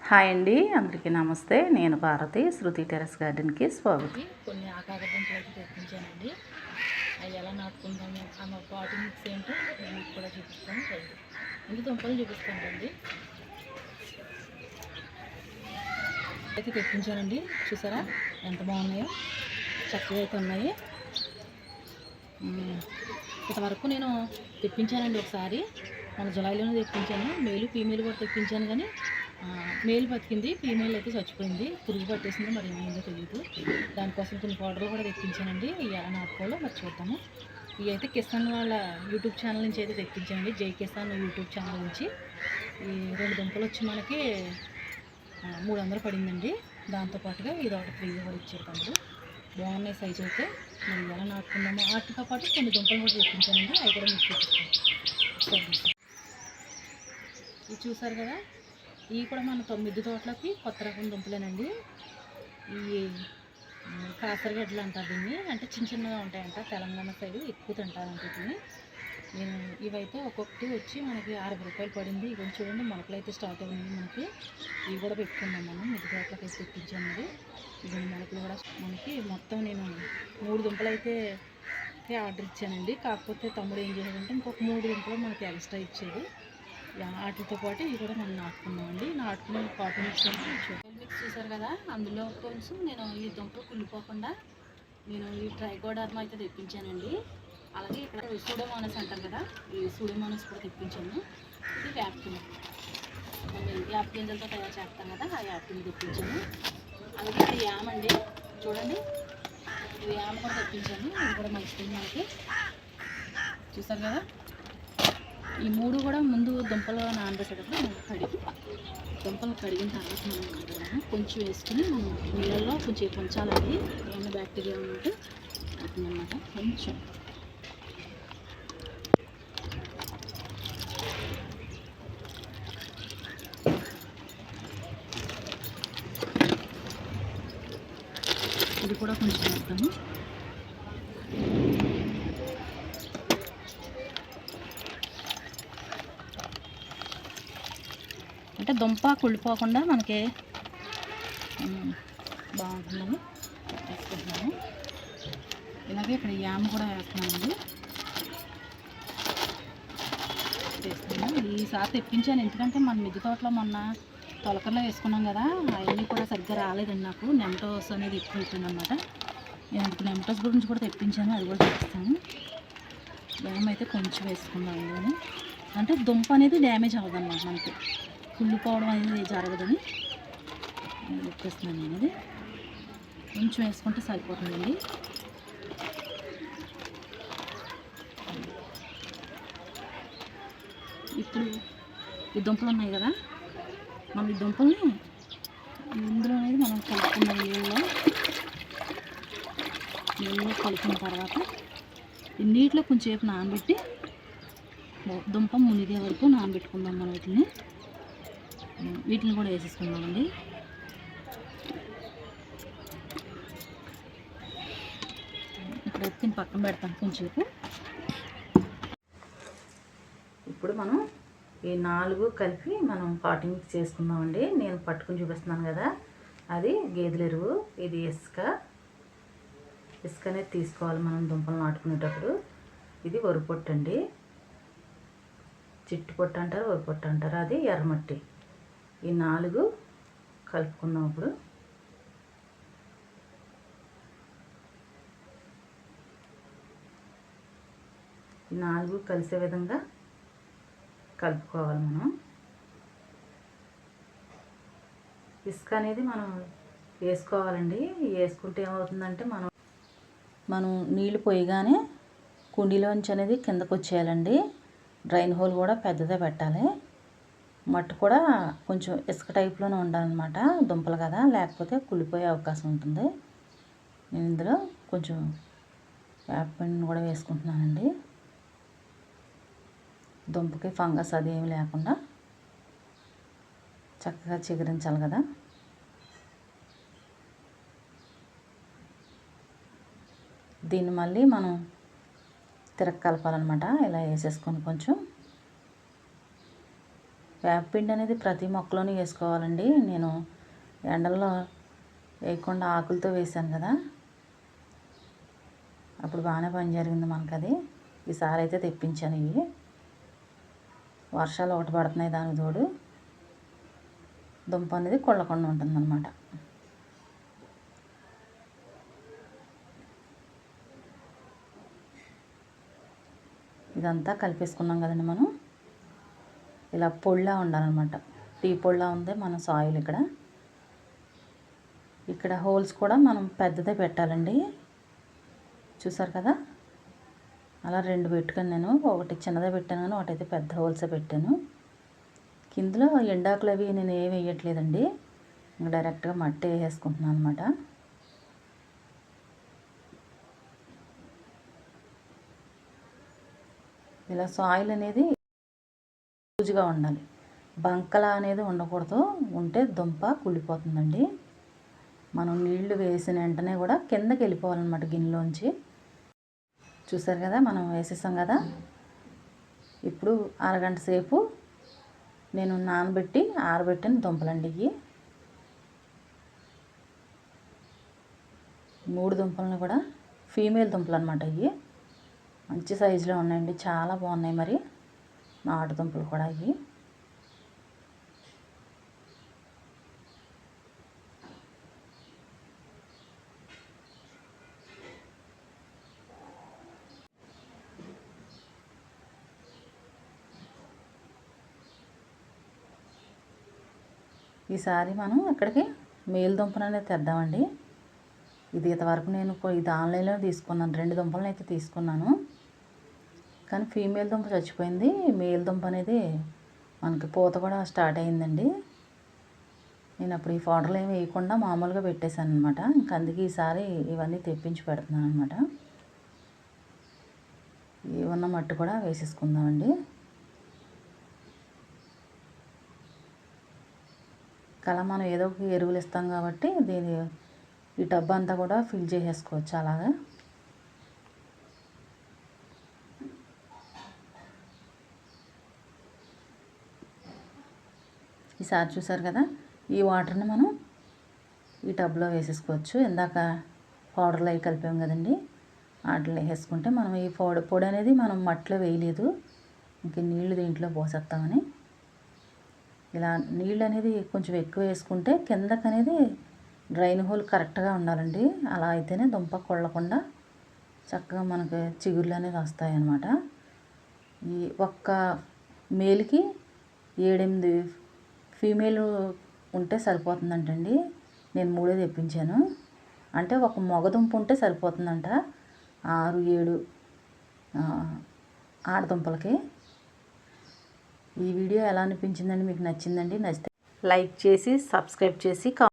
Hi అండి, అందరికీ నమస్తే. నేను భారతి, శృతి టెర్రస్ గార్డెన్కి స్వాగతం. కొన్ని ఆకాకరదుంపలు అయితే తెప్పించానండి. అవి ఎలా నాటుకుంటాము ఆ పాటింగ్ మిక్స్ ఏంటో మీకు కూడా చూపిస్తాను. అన్ని దుంపలు చూపిస్తానండి. అయితే తెప్పించానండి, చూసారా ఎంత బాగున్నాయో, చక్కగా అయితే ఉన్నాయి. ఇంతవరకు నేను తెప్పించానండి ఒకసారి, మన జులైలోనే తెప్పించాను. మేలు ఫీమేల్ కూడా తెప్పించాను, కానీ మేల్ బతికింది, ఫీమేల్ అయితే చచ్చిపోయింది, పురుగు పట్టేసింది, మరి ఏమైందో తెలియదు. దానికోసం కొన్ని పౌడర్లు కూడా తెప్పించానండి. ఇవి ఎలా నాటుకోవాలో మరి చూద్దాము. ఇవి అయితే కిసాన్ వాళ్ళ యూట్యూబ్ ఛానల్ నుంచి అయితే తెప్పించానండి, జై కిసాన్ యూట్యూబ్ ఛానల్ నుంచి. ఈ 2 దుంపలు వచ్చి మనకి 300 పడిందండి. దాంతోపాటుగా ఇది ఒకటి ఫ్రీగా కూడా ఇచ్చారు తమ్ముడు. బాగున్నాయి సైజు అయితే. మరి ఎలా నాటుకున్నామో వాటితో పాటు కొన్ని దుంపలు కూడా తెప్పించానండి, అవి కూడా మీకు చూపిస్తాను. ఇవి చూసారు కదా, ఇవి కూడా మన మిద్దె తోటలోకి కొత్త రకం దుంపలేనండి. ఈ కాసరగడ్డలు అంటారు దీన్ని, అంటే చిన్న చిన్నగా ఉంటాయంట. తెలంగాణ సైడు ఎక్కువ తింటారంట వీటిని. నేను ఇవైతే ఒక్కొక్కటి వచ్చి మనకి 60 రూపాయలు పడింది. ఇవి చూడండి, మొలకలు అయితే స్టార్ట్ అయ్యింది మనకి. ఇవి కూడా పెట్టుకున్నాం మనం, మిద్దె తోటలోకి అయితే తెప్పించాను. మరి ఇవి మొలకలు కూడా మనకి మొత్తం నేను 3 దుంపలు అయితే ఆర్డర్ ఇచ్చానండి. కాకపోతే తమ్ముడు ఏం చేశాడంటే ఇంకొక 3 దుంపలు మనకి ఎక్స్ట్రా ఇచ్చేది. వాటితో పాటు ఇవి కూడా మనం నాటుకున్నామండి. నాటుకుని కాటన్ మిక్స్ చూసారు కదా, అందులో కొంచెం నేను ఈ దుంపలు కుళ్ళిపోకుండా నేను ఈ ట్రైకోడర్మా అయితే తెప్పించానండి. అలాగే ఇక్కడ సూడోమోనస్ అంటారు కదా, ఈ సూడోమోనస్ కూడా తెప్పించాను. ఇది యాప్కిన్, యాప్ గింజలతో తయారు చేస్తాం కదా, ఆ యాప్కిన్ తెప్పించాను. అలాగే ఇక్కడ యామ్ అండి, చూడండి, ఇది యామ్ కూడా తెప్పించాను. ఇది కూడా మంచిది మనకి. చూసారు కదా, ఈ 3 కూడా ముందు దుంపలు నానబెట్టేటప్పుడు దుంపలు కడిగిన తర్వాత మనం నానబెడదాము. కొంచెం వేసుకుని మనం నీళ్ళల్లో కొంచెం ఉంచాలండి, ఏమైనా బ్యాక్టీరియా ఉంటే అవుతుందన్నమాట. కొంచెం ఇది కూడా కొంచెం వేస్తాము. అంటే దుంప కుళ్ళిపోకుండా మనకి బాగుంటుందని వేసుకుంటున్నాము. ఇలాగే ఇక్కడ యామ్ కూడా వేస్తున్నామండి, వేస్తున్నాము. ఈసారి తెప్పించాను, ఎందుకంటే మన మిద్దె తోటలో మొన్న తొలకర్లో వేసుకున్నాం కదా, అవన్నీ కూడా సరిగ్గా రాలేదండి. నాకు నెమటోస్ అనేది ఎక్కువ అయిపోయింది అనమాట. నేను అందుకు నెమటోస్ గురించి కూడా తెప్పించాను, అది కూడా చూపిస్తాను. యామ్ అయితే కొంచెం వేసుకున్నాను అందులోని, అంటే దుంప అనేది డ్యామేజ్ అవ్వదన్నమాట, మనకి కుళ్ళిపోవడం అనేది జరగదని చెప్పేస్తున్నాను నేను. అది కొంచెం వేసుకుంటే సరిపోతుందండి. ఇప్పుడు ఈ దుంపలు ఉన్నాయి కదా, మనం ఈ దుంపల్ని ఇందులో అనేది మనం కలుపుకున్న నీళ్ళలో కలిపిన తర్వాత ఈ నీటిలో కొంచెంసేపు నానబెట్టి దుంప మునిగే వరకు నానబెట్టుకుందాం మనం. వీటిని కూడా వేసేసుకుందామండి. ఇక్కడ ఎత్తుని పక్కన పెడతాం కొంచెంసేపు. ఇప్పుడు మనం ఈ 4 కలిపి మనం పాటింగ్ మిక్స్ చేసుకుందామండి. నేను పట్టుకుని చూపిస్తున్నాను కదా, అది గేదెల ఎరువు, ఇది ఇసుక అనేది తీసుకోవాలి మనం దుంపలు నాటుకునేటప్పుడు. ఇది వరిపొట్టు అండి, చిట్టు పొట్టు అంటారు, వరిపొట్టు అంటారు, అది ఎర్రమట్టి. ఈ 4 కలుపుకుందాం. ఇప్పుడు ఈ 4 కలిసే విధంగా కలుపుకోవాలి మనం. ఇసుక అనేది మనం వేసుకోవాలండి. వేసుకుంటే ఏమవుతుందంటే మనం నీళ్ళు పోయగానే కుండీలోంచి అనేది కిందకు వచ్చేయాలండి. డ్రైన్ హోల్ కూడా పెద్దదే పెట్టాలి. మట్టు కూడా కొంచెం ఇసుక టైప్లోనే ఉండాలన్నమాట, దుంపలు కదా, లేకపోతే కుళ్ళిపోయే అవకాశం ఉంటుంది. నేను ఇందులో కొంచెం వేపపిండిని కూడా వేసుకుంటున్నానండి, దుంపకి ఫంగస్ అది ఏమి లేకుండా చక్కగా చిగురించాలి కదా. దీన్ని మళ్ళీ మనం తిరగ కలపాలన్నమాట. ఇలా వేసేసుకొని కొంచెం వేపపిండి అనేది ప్రతి మొక్కలోనే వేసుకోవాలండి. నేను ఎండల్లో వేయకుండా ఆకులతో వేసాను కదా, అప్పుడు బాగానే పని జరిగింది మనకు అది. ఈసారి అయితే తెప్పించాను. ఇవి వర్షాలు ఒకటి పడుతున్నాయి, దానికి తోడు దుంప అనేది కొళ్ళకుండా ఉంటుందన్నమాట. ఇదంతా కలిపేసుకున్నాం కదండి మనం. ఇలా పొడిలా ఉండాలన్నమాట. టీ పొడిలా ఉంది మన సాయిల్. ఇక్కడ హోల్స్ కూడా మనం పెద్దదే పెట్టాలండి. చూసారు కదా, అలా 2 పెట్టుకొని నేను ఒకటి చిన్నదే పెట్టాను కానీ ఒకటైతే పెద్ద హోల్సే పెట్టాను. కిందలో ఎండాకులు అవి నేను ఏమి వేయట్లేదండి, ఇంకా డైరెక్ట్గా మట్టి వేసేసుకుంటున్నాను అనమాట. ఇలా సాయిల్ అనేది లూజ్గా ఉండాలి, బంకలా అనేది ఉండకూడదు. ఉంటే దుంప కుళ్ళిపోతుందండి. మనం నీళ్లు వేసిన వెంటనే కూడా కిందకి వెళ్ళిపోవాలన్నమాట గిన్నెలోంచి. చూసారు కదా, మనం వేసేసాం కదా. ఇప్పుడు అరగంట సేపు నేను నానబెట్టి ఆరబెట్టిన దుంపలండి ఇవి. 3 దుంపలను కూడా ఫీమేల్ దుంపలు అనమాట. ఇవి మంచి సైజులో ఉన్నాయండి, చాలా బాగున్నాయి. మరి నాటు దుంపలు కూడా ఇవి. ఈసారి మనం ఇక్కడికి మేల్ దుంపను అనేది తెద్దామండి. ఇది ఇంతవరకు నేను ఇది ఆన్లైన్లో తీసుకున్నాను. 2 దుంపలను అయితే తీసుకున్నాను, కానీ ఫీమేల్ దుంప చచ్చిపోయింది. మేల్ దుంప అనేది మనకి పూత కూడా స్టార్ట్ అయిందండి. నేను అప్పుడు ఈ పౌడర్లు ఏమి వేయకుండా మామూలుగా పెట్టేశాను అనమాట. ఇంక అందుకే ఈసారి ఇవన్నీ తెప్పించి పెడుతున్నాను అనమాట. ఉన్న మట్టి కూడా వేసేసుకుందామండి. కల మనం ఏదో ఒక ఎరువులు ఇస్తాం కాబట్టి ఈ టబ్ అంతా కూడా ఫిల్ చేసేసుకోవచ్చు అలాగా. ఈసారి చూసారు కదా, ఈ వాటర్ని మనం ఈ టబ్లో వేసేసుకోవచ్చు. ఇందాక పౌడర్లు అవి కలిపాం కదండి, వాటిలో వేసుకుంటే మనం ఈ పొడి అనేది మనం మట్టిలో వేయలేదు, ఇంక నీళ్లు దీంట్లో పోసేస్తామని. ఇలా నీళ్ళు అనేది కొంచెం ఎక్కువ వేసుకుంటే కిందకు అనేది డ్రైన్ హోల్ కరెక్ట్గా ఉండాలండి. అలా అయితేనే దుంప కొళ్ళకుండా చక్కగా మనకి చిగుర్లు అనేది వస్తాయి అన్నమాట. ఈ ఒక్క మేల్కి 7-8 ఫీమేల్ ఉంటే సరిపోతుందంటండి. నేను 3 తెప్పించాను. అంటే ఒక మగ దుంప ఉంటే సరిపోతుందంట 6-7 ఆడదుంపలకి. ఈ వీడియో ఎలా అనిపించిందండి? మీకు నచ్చిందండి? నచ్చితే లైక్ చేసి సబ్స్క్రైబ్ చేసి